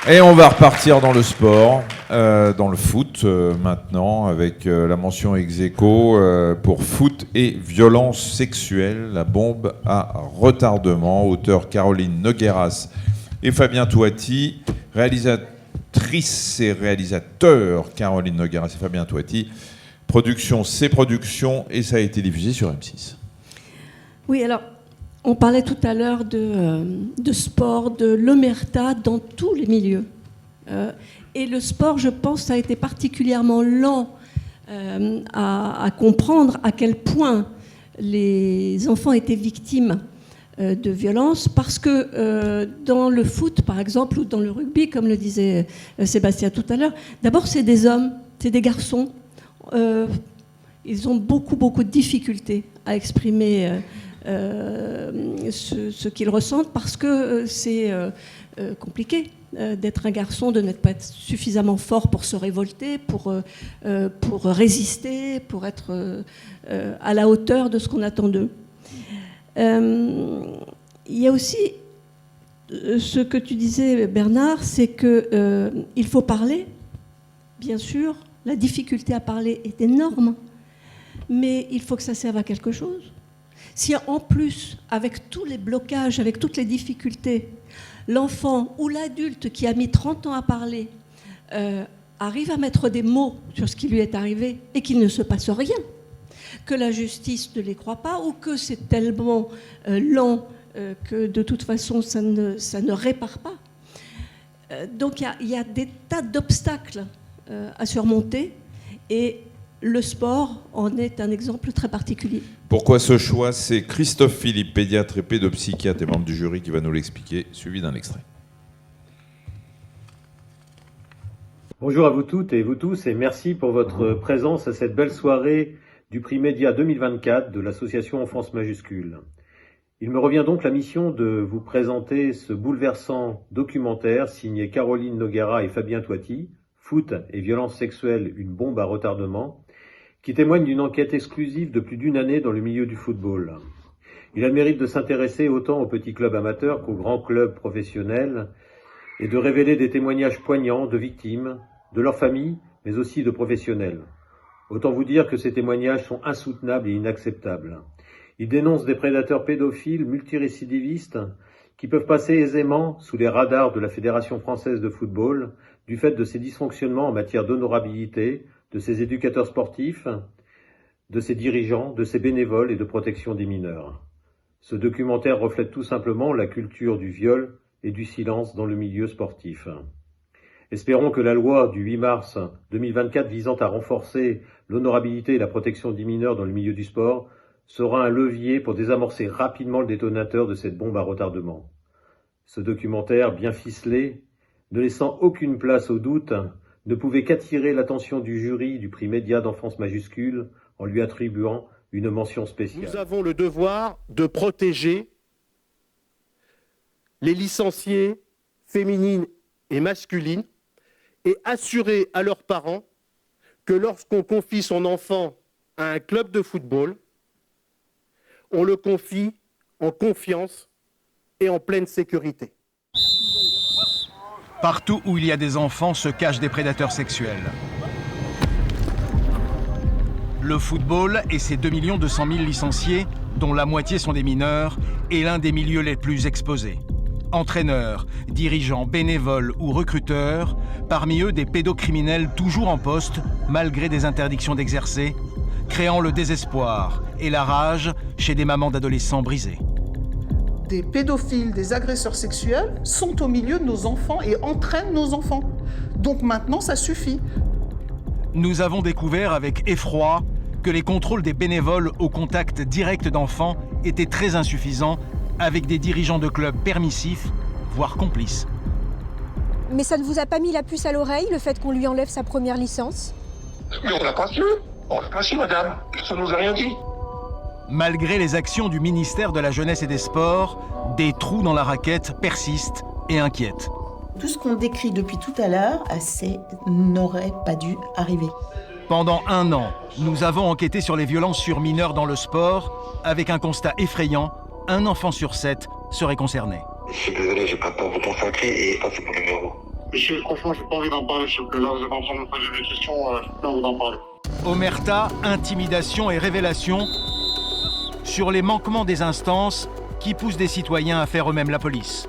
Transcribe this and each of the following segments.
Et on va repartir dans le sport, dans le foot maintenant, avec la mention ex aequo pour foot et violence sexuelle, la bombe à retardement. Auteur Caroline Nogueras et Fabien Touati, réalisatrice et réalisateur Caroline Nogueras et Fabien Touati. Production, c'est production, et ça a été diffusé sur M6. Oui, alors, on parlait tout à l'heure de sport, de l'omerta dans tous les milieux. Et le sport, je pense, a été particulièrement lent à comprendre à quel point les enfants étaient victimes de violences, parce que dans le foot, par exemple, ou dans le rugby, comme le disait Sébastien tout à l'heure, d'abord, c'est des hommes, c'est des garçons. Ils ont beaucoup de difficultés à exprimer ce qu'ils ressentent, parce que c'est compliqué d'être un garçon, de n'être pas suffisamment fort pour se révolter, pour résister, pour être à la hauteur de ce qu'on attend d'eux. Il y a aussi ce que tu disais, Bernard, c'est qu'il faut parler, bien sûr, la difficulté à parler est énorme, mais il faut que ça serve à quelque chose. Si en plus, avec tous les blocages, avec toutes les difficultés, l'enfant ou l'adulte qui a mis 30 ans à parler arrive à mettre des mots sur ce qui lui est arrivé et qu'il ne se passe rien, que la justice ne les croit pas, ou que c'est tellement lent que de toute façon ça ne répare pas. Donc il y a des tas d'obstacles à surmonter, et le sport en est un exemple très particulier. Pourquoi ce choix? C'est Christophe Philippe, pédiatre et pédopsychiatre et membre du jury, qui va nous l'expliquer, suivi d'un extrait. Bonjour à vous toutes et vous tous, et merci pour votre présence à cette belle soirée du prix Média 2024 de l'association Enfance Majuscule. Il me revient donc la mission de vous présenter ce bouleversant documentaire signé Caroline Nogueras et Fabien Touati, Foot et violence sexuelle, une bombe à retardement, qui témoigne d'une enquête exclusive de plus d'une année dans le milieu du football. Il a le mérite de s'intéresser autant aux petits clubs amateurs qu'aux grands clubs professionnels et de révéler des témoignages poignants de victimes, de leurs familles, mais aussi de professionnels. Autant vous dire que ces témoignages sont insoutenables et inacceptables. Ils dénoncent des prédateurs pédophiles multirécidivistes qui peuvent passer aisément sous les radars de la Fédération française de football du fait de ses dysfonctionnements en matière d'honorabilité, de ses éducateurs sportifs, de ses dirigeants, de ses bénévoles et de protection des mineurs. Ce documentaire reflète tout simplement la culture du viol et du silence dans le milieu sportif. Espérons que la loi du 8 mars 2024 visant à renforcer l'honorabilité et la protection des mineurs dans le milieu du sport sera un levier pour désamorcer rapidement le détonateur de cette bombe à retardement. Ce documentaire bien ficelé, ne laissant aucune place au doute, ne pouvait qu'attirer l'attention du jury du prix Média d'Enfance Majuscule en lui attribuant une mention spéciale. Nous avons le devoir de protéger les licenciés féminines et masculines et assurer à leurs parents que lorsqu'on confie son enfant à un club de football, on le confie en confiance et en pleine sécurité. Partout où il y a des enfants se cachent des prédateurs sexuels. Le football et ses 2 200 000 licenciés, dont la moitié sont des mineurs, est l'un des milieux les plus exposés. Entraîneurs, dirigeants, bénévoles ou recruteurs, parmi eux des pédocriminels toujours en poste, malgré des interdictions d'exercer, créant le désespoir et la rage chez des mamans d'adolescents brisés. Des pédophiles, des agresseurs sexuels sont au milieu de nos enfants et entraînent nos enfants. Donc maintenant, ça suffit. Nous avons découvert avec effroi que les contrôles des bénévoles au contact direct d'enfants étaient très insuffisants, avec des dirigeants de clubs permissifs, voire complices. Mais ça ne vous a pas mis la puce à l'oreille, le fait qu'on lui enlève sa première licence? Mais on l'a pas su. On l'a pas su, madame. Ça nous a rien dit. Malgré les actions du ministère de la Jeunesse et des Sports, des trous dans la raquette persistent et inquiètent. Tout ce qu'on décrit depuis tout à l'heure, n'aurait pas dû arriver. Pendant 1 an, nous avons enquêté sur les violences sur mineurs dans le sport, avec un constat effrayant, 1 enfant sur 7 serait concerné. Je suis désolé, j'ai pas le temps de vous consacrer et passez mon numéro. Monsieur, franchement, j'ai pas envie d'en parler, s'il vous plaît. Là, vous êtes en train de me poser des questions, j'ai pas envie d'en parler. Omerta, intimidation et révélation sur les manquements des instances qui poussent des citoyens à faire eux-mêmes la police.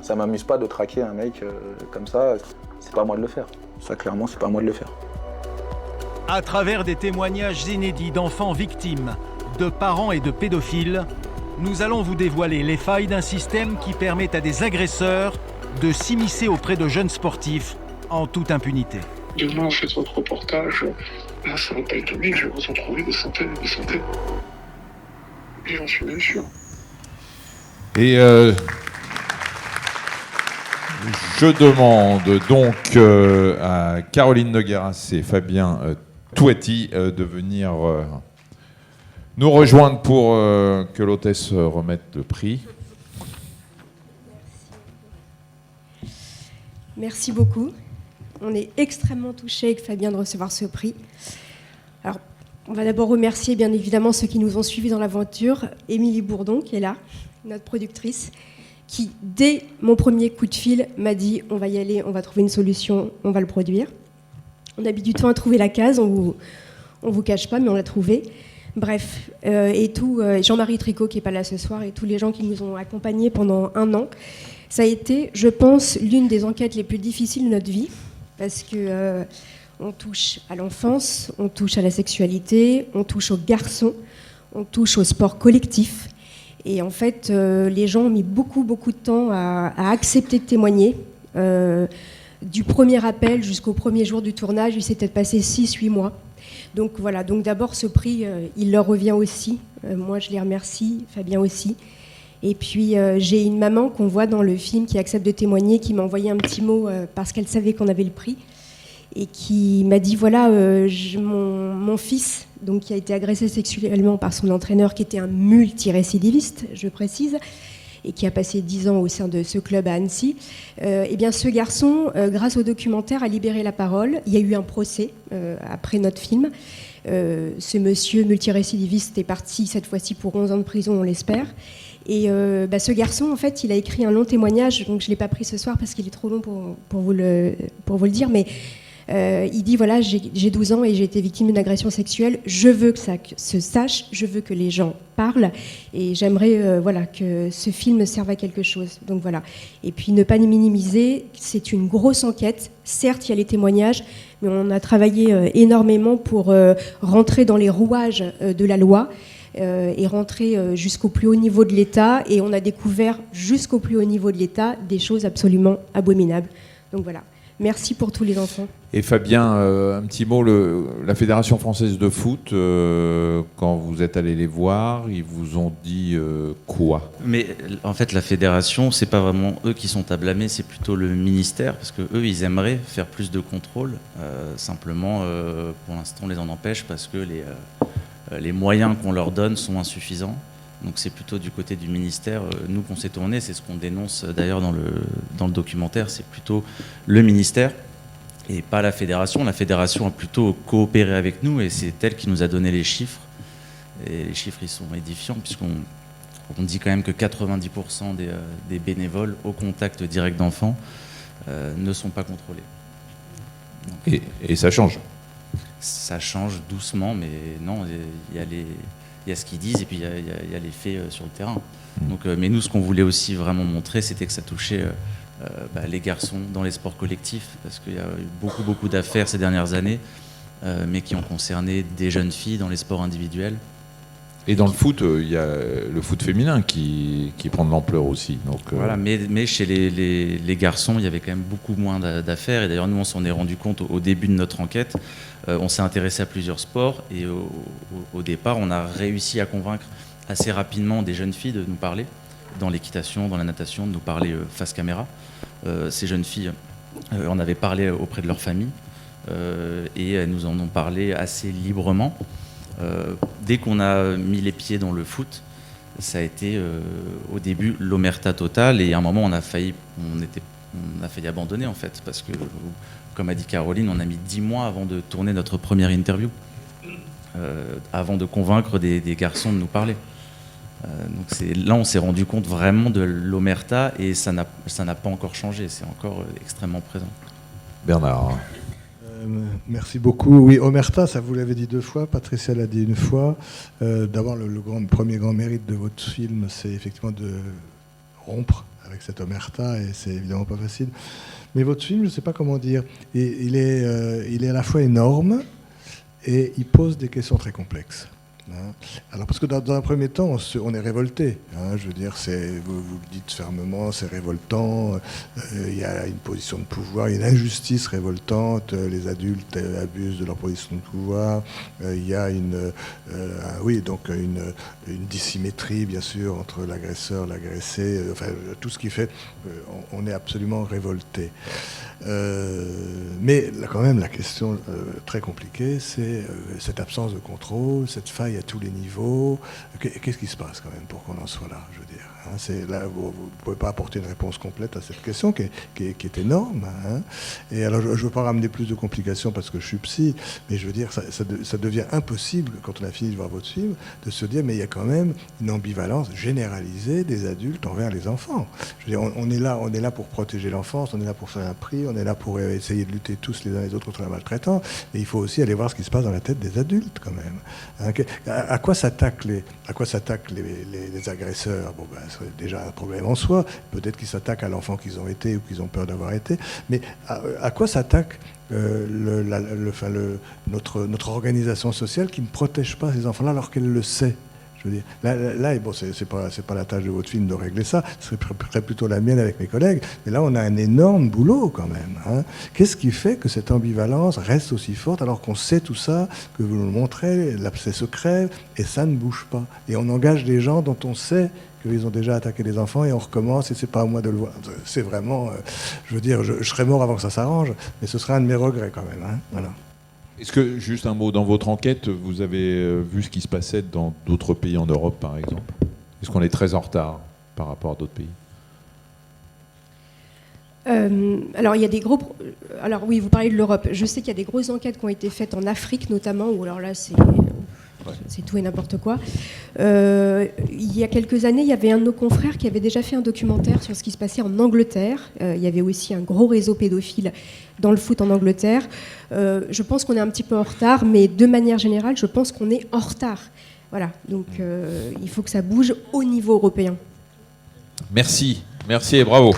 Ça m'amuse pas de traquer un mec comme ça, c'est pas à moi de le faire. Ça, clairement, c'est pas à moi de le faire. À travers des témoignages inédits d'enfants victimes, de parents et de pédophiles, nous allons vous dévoiler les failles d'un système qui permet à des agresseurs de s'immiscer auprès de jeunes sportifs en toute impunité. Demain, vous faites votre reportage, là, ça va pas étonner que je vais vous en trouver des centaines et des centaines. Et j'en suis bien sûr. Et je demande donc à Caroline Nogueras et Fabien Touati de venir nous rejoindre pour que l'hôtesse remette le prix. Merci beaucoup. On est extrêmement touchés avec Fabien de recevoir ce prix. Alors, on va d'abord remercier bien évidemment ceux qui nous ont suivis dans l'aventure. Émilie Bourdon, qui est là, notre productrice, qui, dès mon premier coup de fil, m'a dit « on va y aller, on va trouver une solution, on va le produire ». On a mis du temps à trouver la case, on vous cache pas, mais on l'a trouvé. Bref, Jean-Marie Tricot, qui n'est pas là ce soir, et tous les gens qui nous ont accompagnés pendant 1 an. Ça a été, je pense, l'une des enquêtes les plus difficiles de notre vie, parce que on touche à l'enfance, on touche à la sexualité, on touche aux garçons, on touche au sport collectif. Et en fait, les gens ont mis beaucoup de temps à accepter de témoigner. Du premier appel jusqu'au premier jour du tournage, il s'est peut-être passé 6-8 mois. Donc voilà, donc d'abord ce prix, il leur revient aussi. Moi, je les remercie, Fabien aussi. Et puis, j'ai une maman qu'on voit dans le film qui accepte de témoigner, qui m'a envoyé un petit mot parce qu'elle savait qu'on avait le prix. Et qui m'a dit, voilà, mon fils, donc, qui a été agressé sexuellement par son entraîneur, qui était un multirécidiviste, je précise, et qui a passé 10 ans au sein de ce club à Annecy, eh bien, ce garçon, grâce au documentaire, a libéré la parole. Il y a eu un procès après notre film. Ce monsieur multirécidiviste est parti cette fois-ci pour 11 ans de prison, on l'espère. Et ce garçon, en fait, il a écrit un long témoignage, donc je ne l'ai pas pris ce soir parce qu'il est trop long pour vous le dire, mais il dit, voilà, j'ai 12 ans et j'ai été victime d'une agression sexuelle, je veux que ça se sache, je veux que les gens parlent, et j'aimerais que ce film serve à quelque chose. Donc voilà. Et puis ne pas minimiser, c'est une grosse enquête, certes il y a les témoignages, mais on a travaillé énormément pour rentrer dans les rouages de la loi, et rentrer jusqu'au plus haut niveau de l'État, et on a découvert jusqu'au plus haut niveau de l'État des choses absolument abominables. Donc voilà. Merci pour tous les enfants. Et Fabien, un petit mot, la Fédération française de foot, quand vous êtes allé les voir, ils vous ont dit quoi ? Mais en fait, la fédération, c'est pas vraiment eux qui sont à blâmer, c'est plutôt le ministère, parce que eux, ils aimeraient faire plus de contrôle. Simplement, pour l'instant, on les en empêche parce que les moyens qu'on leur donne sont insuffisants. Donc c'est plutôt du côté du ministère, nous qu'on s'est tourné, c'est ce qu'on dénonce d'ailleurs dans le documentaire, c'est plutôt le ministère et pas la fédération. La fédération a plutôt coopéré avec nous et c'est elle qui nous a donné les chiffres. Et les chiffres, ils sont édifiants puisqu'on dit quand même que 90% des bénévoles au contact direct d'enfants ne sont pas contrôlés. Donc, et ça change ? Ça change doucement, mais non, il y a ce qu'ils disent et puis il y a les faits sur le terrain. Donc, mais nous, ce qu'on voulait aussi vraiment montrer, c'était que ça touchait les garçons dans les sports collectifs, parce qu'il y a eu beaucoup d'affaires ces dernières années, mais qui ont concerné des jeunes filles dans les sports individuels. Et dans le foot, il y a le foot féminin qui prend de l'ampleur aussi. Donc, Voilà, mais chez les garçons, il y avait quand même beaucoup moins d'affaires. Et d'ailleurs, nous, on s'en est rendu compte au début de notre enquête. On s'est intéressé à plusieurs sports. Et au départ, on a réussi à convaincre assez rapidement des jeunes filles de nous parler, dans l'équitation, dans la natation, de nous parler face caméra. Ces jeunes filles en avaient parlé auprès de leur famille. Et elles nous en ont parlé assez librement. Dès qu'on a mis les pieds dans le foot, ça a été au début l'omerta totale et à un moment on a failli abandonner en fait, parce que comme a dit Caroline, on a mis 10 mois avant de tourner notre première interview, avant de convaincre des garçons de nous parler. Là, on s'est rendu compte vraiment de l'omerta et ça n'a pas encore changé, c'est encore extrêmement présent. Bernard. Merci beaucoup. Oui, omerta, ça vous l'avez dit 2 fois, Patricia l'a dit 1 fois. D'abord, le premier grand mérite de votre film, c'est effectivement de rompre avec cette omerta, et c'est évidemment pas facile. Mais votre film, je ne sais pas comment dire, il est à la fois énorme et il pose des questions très complexes. Alors parce que dans un premier temps, on est révolté. Je veux dire, vous le dites fermement, c'est révoltant. Il y a une position de pouvoir, il y a une injustice révoltante. Les adultes abusent de leur position de pouvoir. Il y a une dissymétrie, bien sûr, entre l'agresseur, l'agressé. Enfin, tout ce qui fait, on est absolument révolté. Mais là, quand même, la question très compliquée, c'est cette absence de contrôle, cette faille à tous les niveaux. Qu'est-ce qui se passe quand même pour qu'on en soit là, je veux dire, là, vous ne pouvez pas apporter une réponse complète à cette question qui est énorme. Et alors, je ne veux pas ramener plus de complications parce que je suis psy, mais je veux dire, ça devient impossible, quand on a fini de voir votre film, de se dire, mais il y a quand même une ambivalence généralisée des adultes envers les enfants. Je veux dire, on est là pour protéger l'enfance, on est là pour faire un prix, on est là pour essayer de lutter tous les uns les autres contre la maltraitance, mais il faut aussi aller voir ce qui se passe dans la tête des adultes, quand même. À quoi s'attaquent les agresseurs? Bon, c'est déjà un problème en soi. Peut-être qu'ils s'attaquent à l'enfant qu'ils ont été ou qu'ils ont peur d'avoir été. Mais à quoi s'attaque notre organisation sociale qui ne protège pas ces enfants-là alors qu'elle le sait? Je veux dire, là bon, c'est pas la tâche de votre film de régler ça, ce serait plutôt la mienne avec mes collègues, mais là on a un énorme boulot quand même. Qu'est-ce qui fait que cette ambivalence reste aussi forte alors qu'on sait tout ça, que vous nous le montrez, l'abcès se crève, et ça ne bouge pas. Et on engage des gens dont on sait qu'ils ont déjà attaqué les enfants et on recommence et c'est pas à moi de le voir. C'est vraiment, je veux dire, je serais mort avant que ça s'arrange, mais ce serait un de mes regrets quand même. Voilà. Est-ce que, juste un mot, dans votre enquête, vous avez vu ce qui se passait dans d'autres pays en Europe, par exemple? Est-ce qu'on est très en retard par rapport à d'autres pays? Alors, il y a des gros... Alors oui, vous parlez de l'Europe. Je sais qu'il y a des grosses enquêtes qui ont été faites en Afrique, notamment, où alors là, c'est tout et n'importe quoi. Il y a quelques années, il y avait un de nos confrères qui avait déjà fait un documentaire sur ce qui se passait en Angleterre. Il y avait aussi un gros réseau pédophile dans le foot en Angleterre. Je pense qu'on est un petit peu en retard, mais de manière générale, je pense qu'on est en retard. Voilà, donc il faut que ça bouge au niveau européen. Merci et bravo.